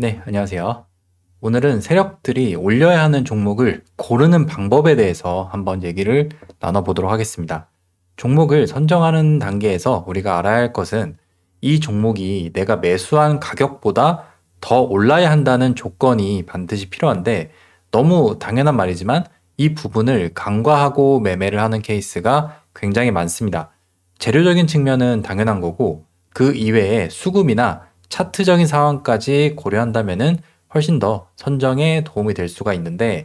네, 안녕하세요. 오늘은 세력들이 올려야 하는 종목을 고르는 방법에 대해서 한번 얘기를 나눠보도록 하겠습니다. 종목을 선정하는 단계에서 우리가 알아야 할 것은 이 종목이 내가 매수한 가격보다 더 올라야 한다는 조건이 반드시 필요한데 너무 당연한 말이지만 이 부분을 간과하고 매매를 하는 케이스가 굉장히 많습니다. 재료적인 측면은 당연한 거고 그 이외에 수급이나 차트적인 상황까지 고려한다면은 훨씬 더 선정에 도움이 될 수가 있는데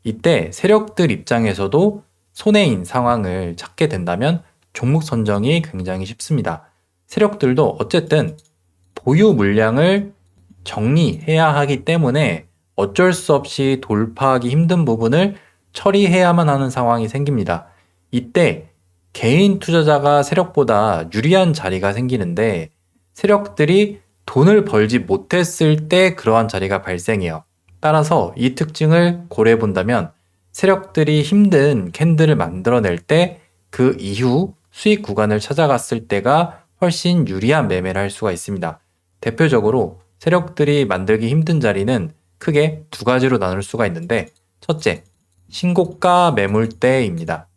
이때 세력들 입장에서도 손해인 상황을 찾게 된다면 종목 선정이 굉장히 쉽습니다. 세력들도 어쨌든 보유 물량을 정리해야 하기 때문에 어쩔 수 없이 돌파하기 힘든 부분을 처리해야만 하는 상황이 생깁니다. 이때 개인 투자자가 세력보다 유리한 자리가 생기는데 세력들이 돈을 벌지 못했을 때 그러한 자리가 발생해요. 따라서 이 특징을 고려해 본다면 세력들이 힘든 캔들을 만들어낼 때 그 이후 수익 구간을 찾아갔을 때가 훨씬 유리한 매매를 할 수가 있습니다. 대표적으로 세력들이 만들기 힘든 자리는 크게 두 가지로 나눌 수가 있는데 첫째, 신고가 매물대입니다.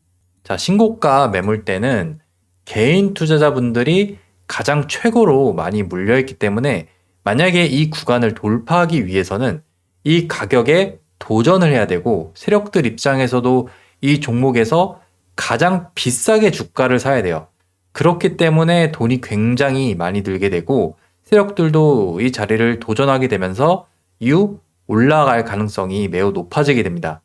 자, 신고가 매물대는 개인 투자자분들이 가장 최고로 많이 물려있기 때문에 만약에 이 구간을 돌파하기 위해서는 이 가격에 도전을 해야 되고 세력들 입장에서도 이 종목에서 가장 비싸게 주가를 사야 돼요. 그렇기 때문에 돈이 굉장히 많이 들게 되고 세력들도 이 자리를 도전하게 되면서 이후 올라갈 가능성이 매우 높아지게 됩니다.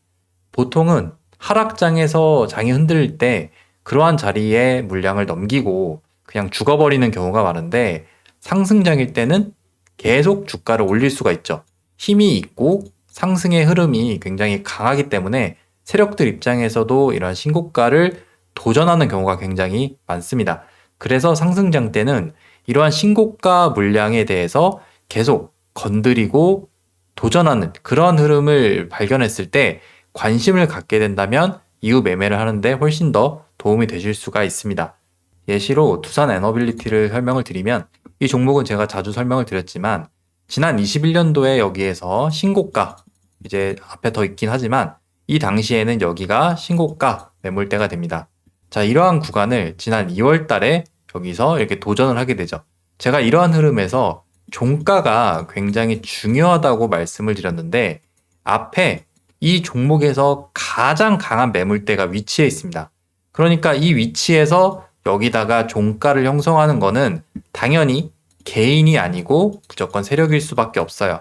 보통은 하락장에서 장이 흔들릴 때 그러한 자리에 물량을 넘기고 그냥 죽어버리는 경우가 많은데 상승장일 때는 계속 주가를 올릴 수가 있죠. 힘이 있고 상승의 흐름이 굉장히 강하기 때문에 세력들 입장에서도 이러한 신고가를 도전하는 경우가 굉장히 많습니다. 그래서 상승장 때는 이러한 신고가 물량에 대해서 계속 건드리고 도전하는 그러한 흐름을 발견했을 때 관심을 갖게 된다면 이후 매매를 하는데 훨씬 더 도움이 되실 수가 있습니다. 예시로 두산 에너빌리티를 설명을 드리면 이 종목은 제가 자주 설명을 드렸지만 지난 21년도에 여기에서 신고가 이제 앞에 더 있긴 하지만 이 당시에는 여기가 신고가 매물대가 됩니다. 자, 이러한 구간을 지난 2월 달에 여기서 이렇게 도전을 하게 되죠. 제가 이러한 흐름에서 종가가 굉장히 중요하다고 말씀을 드렸는데 앞에 이 종목에서 가장 강한 매물대가 위치해 있습니다. 그러니까 이 위치에서 여기다가 종가를 형성하는 거는 당연히 개인이 아니고 무조건 세력일 수밖에 없어요.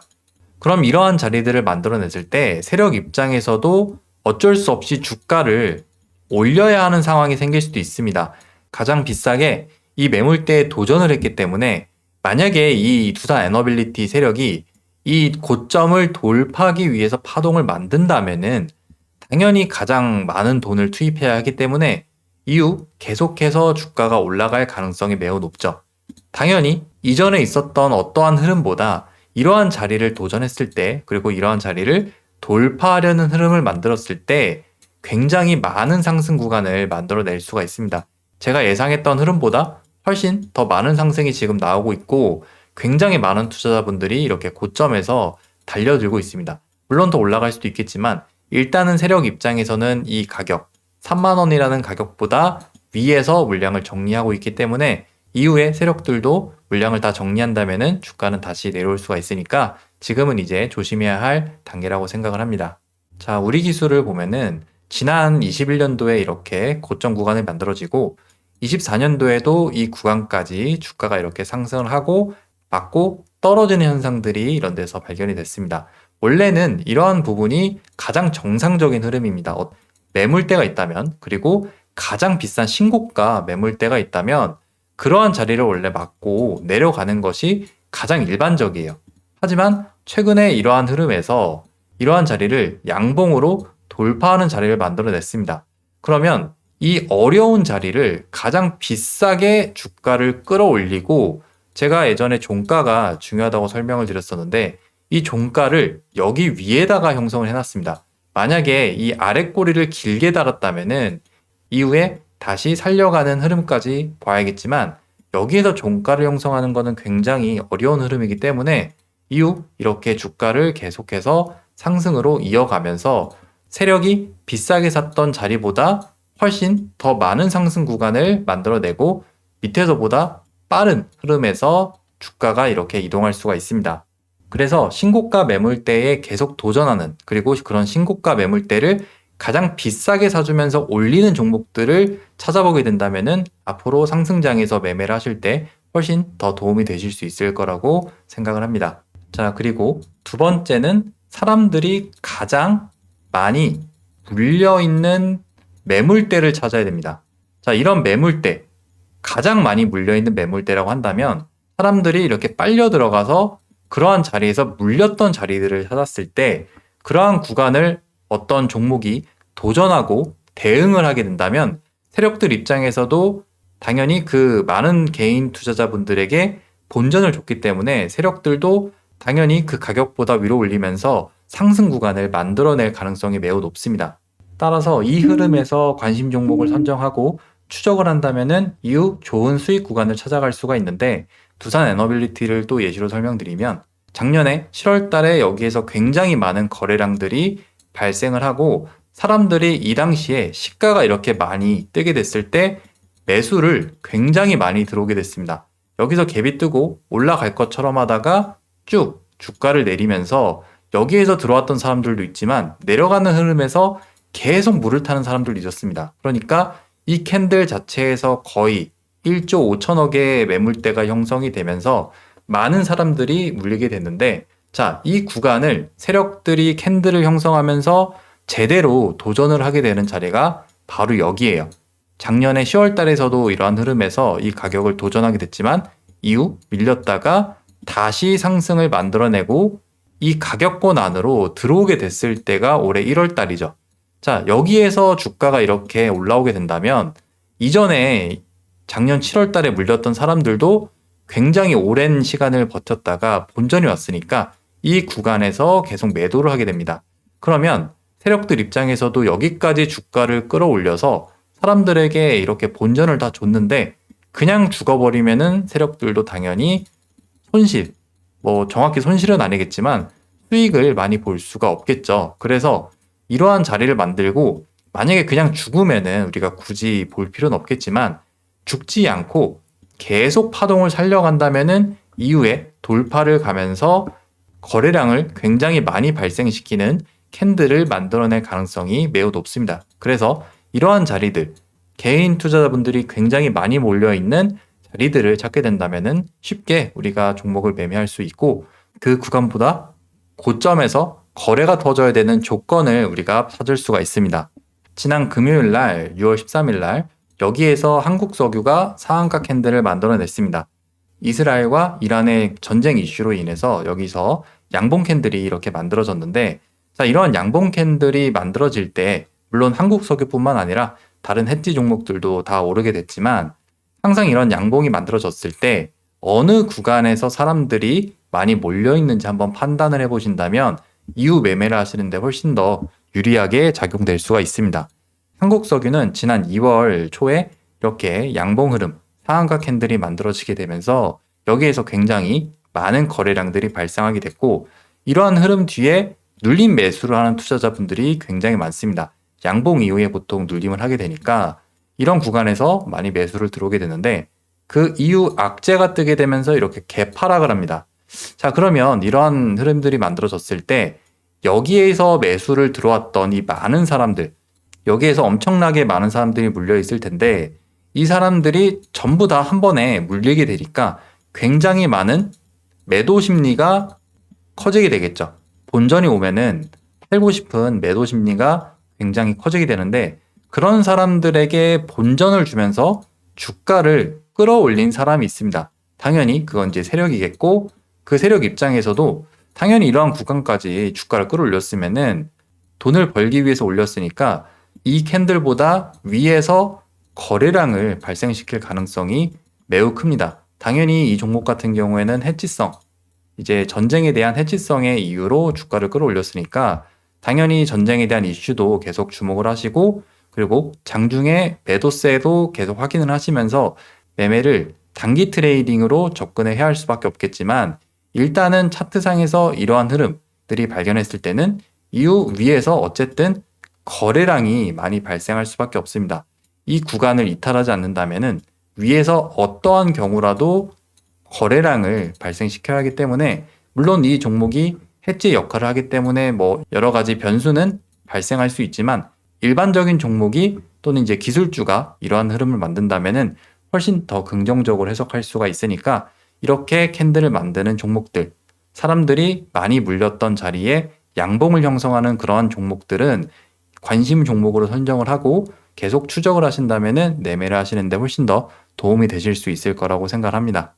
그럼 이러한 자리들을 만들어냈을 때 세력 입장에서도 어쩔 수 없이 주가를 올려야 하는 상황이 생길 수도 있습니다. 가장 비싸게 이 매물대에 도전을 했기 때문에 만약에 이 두산 에너빌리티 세력이 이 고점을 돌파하기 위해서 파동을 만든다면은 당연히 가장 많은 돈을 투입해야 하기 때문에 이후 계속해서 주가가 올라갈 가능성이 매우 높죠. 당연히 이전에 있었던 어떠한 흐름보다 이러한 자리를 도전했을 때 그리고 이러한 자리를 돌파하려는 흐름을 만들었을 때 굉장히 많은 상승 구간을 만들어낼 수가 있습니다. 제가 예상했던 흐름보다 훨씬 더 많은 상승이 지금 나오고 있고 굉장히 많은 투자자분들이 이렇게 고점에서 달려들고 있습니다. 물론 더 올라갈 수도 있겠지만 일단은 세력 입장에서는 이 가격 3만 원이라는 가격보다 위에서 물량을 정리하고 있기 때문에 이후에 세력들도 물량을 다 정리한다면은 주가는 다시 내려올 수가 있으니까 지금은 이제 조심해야 할 단계라고 생각을 합니다. 자, 우리 기술을 보면은 지난 21년도에 이렇게 고점 구간이 만들어지고 24년도에도 이 구간까지 주가가 이렇게 상승을 하고 맞고 떨어지는 현상들이 이런 데서 발견이 됐습니다. 원래는 이러한 부분이 가장 정상적인 흐름입니다. 매물대가 있다면 그리고 가장 비싼 신고가 매물대가 있다면 그러한 자리를 원래 막고 내려가는 것이 가장 일반적이에요. 하지만 최근에 이러한 흐름에서 이러한 자리를 양봉으로 돌파하는 자리를 만들어냈습니다. 그러면 이 어려운 자리를 가장 비싸게 주가를 끌어올리고 제가 예전에 종가가 중요하다고 설명을 드렸었는데 이 종가를 여기 위에다가 형성을 해놨습니다. 만약에 이 아래 꼬리를 길게 달았다면은 이후에 다시 살려가는 흐름까지 봐야겠지만 여기에서 종가를 형성하는 것은 굉장히 어려운 흐름이기 때문에 이후 이렇게 주가를 계속해서 상승으로 이어가면서 세력이 비싸게 샀던 자리보다 훨씬 더 많은 상승 구간을 만들어내고 밑에서보다 빠른 흐름에서 주가가 이렇게 이동할 수가 있습니다. 그래서 신고가 매물대에 계속 도전하는, 그리고 그런 신고가 매물대를 가장 비싸게 사주면서 올리는 종목들을 찾아보게 된다면은 앞으로 상승장에서 매매를 하실 때 훨씬 더 도움이 되실 수 있을 거라고 생각을 합니다. 자, 그리고 두 번째는 사람들이 가장 많이 물려있는 매물대를 찾아야 됩니다. 자, 이런 매물대, 가장 많이 물려있는 매물대라고 한다면 사람들이 이렇게 빨려 들어가서 그러한 자리에서 물렸던 자리들을 찾았을 때 그러한 구간을 어떤 종목이 도전하고 대응을 하게 된다면 세력들 입장에서도 당연히 그 많은 개인 투자자분들에게 본전을 줬기 때문에 세력들도 당연히 그 가격보다 위로 올리면서 상승 구간을 만들어낼 가능성이 매우 높습니다. 따라서 이 흐름에서 관심 종목을 선정하고 추적을 한다면은 이후 좋은 수익 구간을 찾아갈 수가 있는데, 두산 에너빌리티를 또 예시로 설명드리면 작년에 7월 달에 여기에서 굉장히 많은 거래량들이 발생을 하고 사람들이 이 당시에 시가가 이렇게 많이 뜨게 됐을 때 매수를 굉장히 많이 들어오게 됐습니다. 여기서 갭이 뜨고 올라갈 것처럼 하다가 쭉 주가를 내리면서 여기에서 들어왔던 사람들도 있지만 내려가는 흐름에서 계속 물을 타는 사람들도 있었습니다. 그러니까 이 캔들 자체에서 거의 1조 5천억의 매물대가 형성이 되면서 많은 사람들이 물리게 됐는데, 자, 이 구간을 세력들이 캔들을 형성하면서 제대로 도전을 하게 되는 자리가 바로 여기에요. 작년에 10월 달에서도 이러한 흐름에서 이 가격을 도전하게 됐지만 이후 밀렸다가 다시 상승을 만들어내고 이 가격권 안으로 들어오게 됐을 때가 올해 1월 달이죠. 자, 여기에서 주가가 이렇게 올라오게 된다면 이전에 작년 7월 달에 물렸던 사람들도 굉장히 오랜 시간을 버텼다가 본전이 왔으니까 이 구간에서 계속 매도를 하게 됩니다. 그러면 세력들 입장에서도 여기까지 주가를 끌어올려서 사람들에게 이렇게 본전을 다 줬는데 그냥 죽어버리면은 세력들도 당연히 손실, 뭐 정확히 손실은 아니겠지만 수익을 많이 볼 수가 없겠죠. 그래서 이러한 자리를 만들고 만약에 그냥 죽으면은 우리가 굳이 볼 필요는 없겠지만 죽지 않고 계속 파동을 살려간다면은 이후에 돌파를 가면서 거래량을 굉장히 많이 발생시키는 캔들을 만들어낼 가능성이 매우 높습니다. 그래서 이러한 자리들, 개인 투자자분들이 굉장히 많이 몰려있는 자리들을 찾게 된다면은 쉽게 우리가 종목을 매매할 수 있고 그 구간보다 고점에서 거래가 터져야 되는 조건을 우리가 찾을 수가 있습니다. 지난 금요일 날 6월 13일 날 여기에서 한국석유가 상한가 캔들을 만들어냈습니다. 이스라엘과 이란의 전쟁 이슈로 인해서 여기서 양봉 캔들이 이렇게 만들어졌는데, 자, 이런 양봉 캔들이 만들어질 때 물론 한국석유뿐만 아니라 다른 해지 종목들도 다 오르게 됐지만 항상 이런 양봉이 만들어졌을 때 어느 구간에서 사람들이 많이 몰려있는지 한번 판단을 해보신다면 이후 매매를 하시는데 훨씬 더 유리하게 작용될 수가 있습니다. 한국석유는 지난 2월 초에 이렇게 양봉 흐름, 상한가 캔들이 만들어지게 되면서 여기에서 굉장히 많은 거래량들이 발생하게 됐고 이러한 흐름 뒤에 눌림 매수를 하는 투자자분들이 굉장히 많습니다. 양봉 이후에 보통 눌림을 하게 되니까 이런 구간에서 많이 매수를 들어오게 되는데 그 이후 악재가 뜨게 되면서 이렇게 개파락을 합니다. 자, 그러면 이러한 흐름들이 만들어졌을 때 여기에서 매수를 들어왔던 이 많은 사람들, 여기에서 엄청나게 많은 사람들이 물려 있을 텐데 이 사람들이 전부 다 한 번에 물리게 되니까 굉장히 많은 매도 심리가 커지게 되겠죠. 본전이 오면은 팔고 싶은 매도 심리가 굉장히 커지게 되는데 그런 사람들에게 본전을 주면서 주가를 끌어올린 사람이 있습니다. 당연히 그건 이제 세력이겠고 그 세력 입장에서도 당연히 이러한 구간까지 주가를 끌어올렸으면은 돈을 벌기 위해서 올렸으니까 이 캔들보다 위에서 거래량을 발생시킬 가능성이 매우 큽니다. 당연히 이 종목 같은 경우에는 해지성, 이제 전쟁에 대한 해지성의 이유로 주가를 끌어올렸으니까 당연히 전쟁에 대한 이슈도 계속 주목을 하시고 그리고 장중에 매도세도 계속 확인을 하시면서 매매를 단기 트레이딩으로 접근을 해야 할 수밖에 없겠지만 일단은 차트상에서 이러한 흐름들이 발견했을 때는 이후 위에서 어쨌든 거래량이 많이 발생할 수밖에 없습니다. 이 구간을 이탈하지 않는다면은 위에서 어떠한 경우라도 거래량을 발생시켜야 하기 때문에, 물론 이 종목이 해지 역할을 하기 때문에 뭐 여러 가지 변수는 발생할 수 있지만, 일반적인 종목이 또는 이제 기술주가 이러한 흐름을 만든다면은 훨씬 더 긍정적으로 해석할 수가 있으니까, 이렇게 캔들을 만드는 종목들, 사람들이 많이 물렸던 자리에 양봉을 형성하는 그러한 종목들은 관심 종목으로 선정을 하고 계속 추적을 하신다면은 매매를 하시는데 훨씬 더 도움이 되실 수 있을 거라고 생각합니다.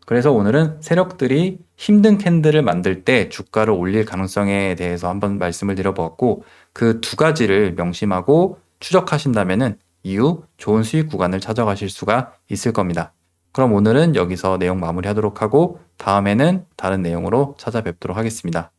그래서 오늘은 세력들이 힘든 캔들을 만들 때 주가를 올릴 가능성에 대해서 한번 말씀을 드려보았고, 그 두 가지를 명심하고 추적하신다면은 이후 좋은 수익 구간을 찾아가실 수가 있을 겁니다. 그럼 오늘은 여기서 내용 마무리하도록 하고, 다음에는 다른 내용으로 찾아뵙도록 하겠습니다.